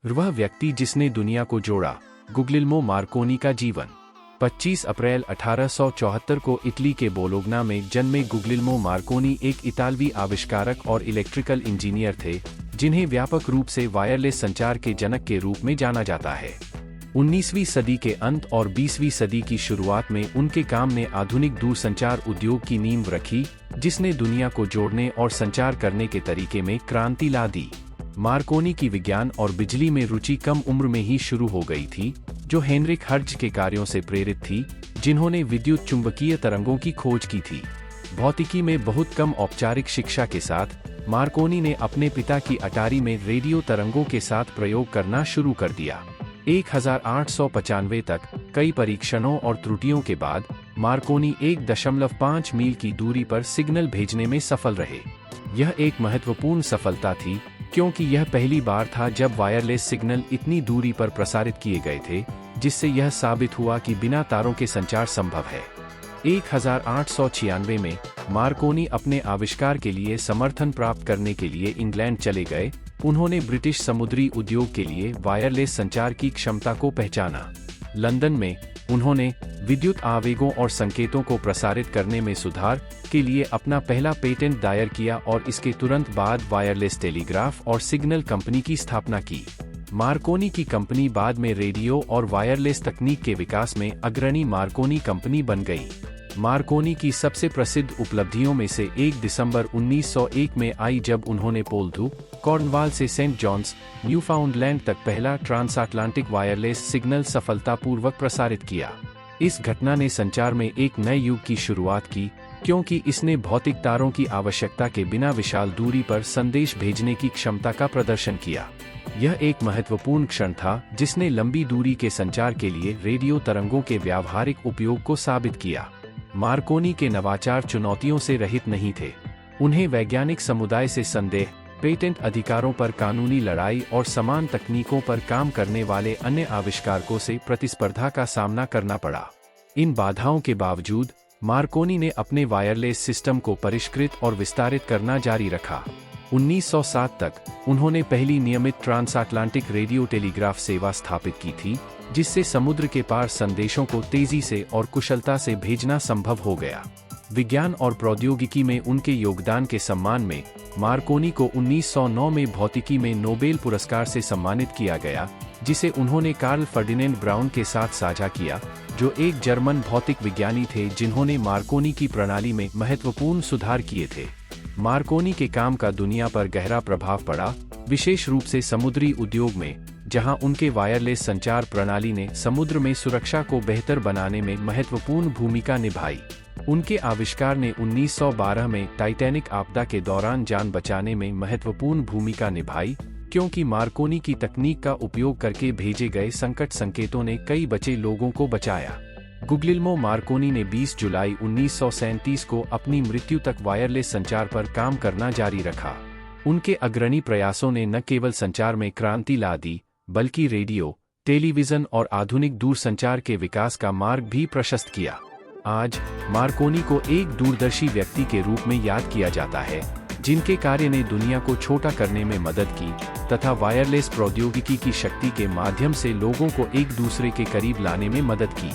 वह व्यक्ति जिसने दुनिया को जोड़ा, गुग्लिल्मो मार्कोनी का जीवन। 25 अप्रैल 1874 को इटली के बोलोग्ना में जन्मे गुग्लिल्मो मार्कोनी एक इतालवी आविष्कारक और इलेक्ट्रिकल इंजीनियर थे, जिन्हें व्यापक रूप से वायरलेस संचार के जनक के रूप में जाना जाता है। 19वीं सदी के अंत और 20वीं सदी की शुरुआत में उनके काम ने आधुनिक दूरसंचार उद्योग की नींव रखी, जिसने दुनिया को जोड़ने और संचार करने के तरीके में क्रांति ला दी। मार्कोनी की विज्ञान और बिजली में रुचि कम उम्र में ही शुरू हो गई थी, जो हेनरिक हर्ट्ज के कार्यों से प्रेरित थी, जिन्होंने विद्युत चुंबकीय तरंगों की खोज की थी। भौतिकी में बहुत कम औपचारिक शिक्षा के साथ मार्कोनी ने अपने पिता की अटारी में रेडियो तरंगों के साथ प्रयोग करना शुरू कर दिया। 1895 तक कई परीक्षणों और त्रुटियों के बाद मार्कोनी 1.5 मील की दूरी पर सिग्नल भेजने में सफल रहे। यह एक महत्वपूर्ण सफलता थी, क्योंकि यह पहली बार था जब वायरलेस सिग्नल इतनी दूरी पर प्रसारित किए गए थे, जिससे यह साबित हुआ कि बिना तारों के संचार संभव है। 1896 में मार्कोनी अपने आविष्कार के लिए समर्थन प्राप्त करने के लिए इंग्लैंड चले गए। उन्होंने ब्रिटिश समुद्री उद्योग के लिए वायरलेस संचार की क्षमता को पहचाना। लंदन में उन्होंने विद्युत आवेगों और संकेतों को प्रसारित करने में सुधार के लिए अपना पहला पेटेंट दायर किया और इसके तुरंत बाद वायरलेस टेलीग्राफ और सिग्नल कंपनी की स्थापना की। मार्कोनी की कंपनी बाद में रेडियो और वायरलेस तकनीक के विकास में अग्रणी मार्कोनी कंपनी बन गई। मार्कोनी की सबसे प्रसिद्ध उपलब्धियों में से 1 दिसंबर 1901 में आई, जब उन्होंने पोल्धू, कॉर्नवाल से सेंट जॉन्स, न्यूफाउंडलैंड तक पहला ट्रांसअटलांटिक वायरलेस सिग्नल सफलतापूर्वक प्रसारित किया। इस घटना ने संचार में एक नए युग की शुरुआत की, क्योंकि इसने भौतिक तारों की आवश्यकता के बिना विशाल दूरी पर संदेश भेजने की क्षमता का प्रदर्शन किया। यह एक महत्वपूर्ण क्षण था, जिसने लंबी दूरी के संचार के लिए रेडियो तरंगों के व्यावहारिक उपयोग को साबित किया। मार्कोनी के नवाचार चुनौतियों से रहित नहीं थे। उन्हें वैज्ञानिक समुदाय से संदेह, पेटेंट अधिकारों पर कानूनी लड़ाई और समान तकनीकों पर काम करने वाले अन्य आविष्कारकों से प्रतिस्पर्धा का सामना करना पड़ा। इन बाधाओं के बावजूद मार्कोनी ने अपने वायरलेस सिस्टम को परिष्कृत और विस्तारित करना जारी रखा। 1907 तक उन्होंने पहली नियमित ट्रांसअटलांटिक रेडियो टेलीग्राफ सेवा स्थापित की थी, जिससे समुद्र के पार संदेशों को तेजी से और कुशलता से भेजना संभव हो गया। विज्ञान और प्रौद्योगिकी में उनके योगदान के सम्मान में मार्कोनी को 1909 में भौतिकी में नोबेल पुरस्कार से सम्मानित किया गया, जिसे उन्होंने कार्ल फर्डिनेंड ब्राउन के साथ साझा किया, जो एक जर्मन भौतिक विज्ञानी थे जिन्होंने मार्कोनी की प्रणाली में महत्वपूर्ण सुधार किए थे। मार्कोनी के काम का दुनिया पर गहरा प्रभाव पड़ा, विशेष रूप से समुद्री उद्योग में, जहां उनके वायरलेस संचार प्रणाली ने समुद्र में सुरक्षा को बेहतर बनाने में महत्वपूर्ण भूमिका निभाई। उनके आविष्कार ने 1912 में टाइटैनिक आपदा के दौरान जान बचाने में महत्वपूर्ण भूमिका निभाई, क्योंकि मार्कोनी की तकनीक का उपयोग करके भेजे गए संकट संकेतों ने कई बचे लोगों को बचाया। गुग्लिल्मो मार्कोनी ने 20 जुलाई 1937 को अपनी मृत्यु तक वायरलेस संचार पर काम करना जारी रखा। उनके अग्रणी प्रयासों ने न केवल संचार में क्रांति ला दी, बल्कि रेडियो, टेलीविजन और आधुनिक दूरसंचार के विकास का मार्ग भी प्रशस्त किया। आज मार्कोनी को एक दूरदर्शी व्यक्ति के रूप में याद किया जाता है, जिनके कार्य ने दुनिया को छोटा करने में मदद की तथा वायरलेस प्रौद्योगिकी की शक्ति के माध्यम से लोगों को एक दूसरे के करीब लाने में मदद की।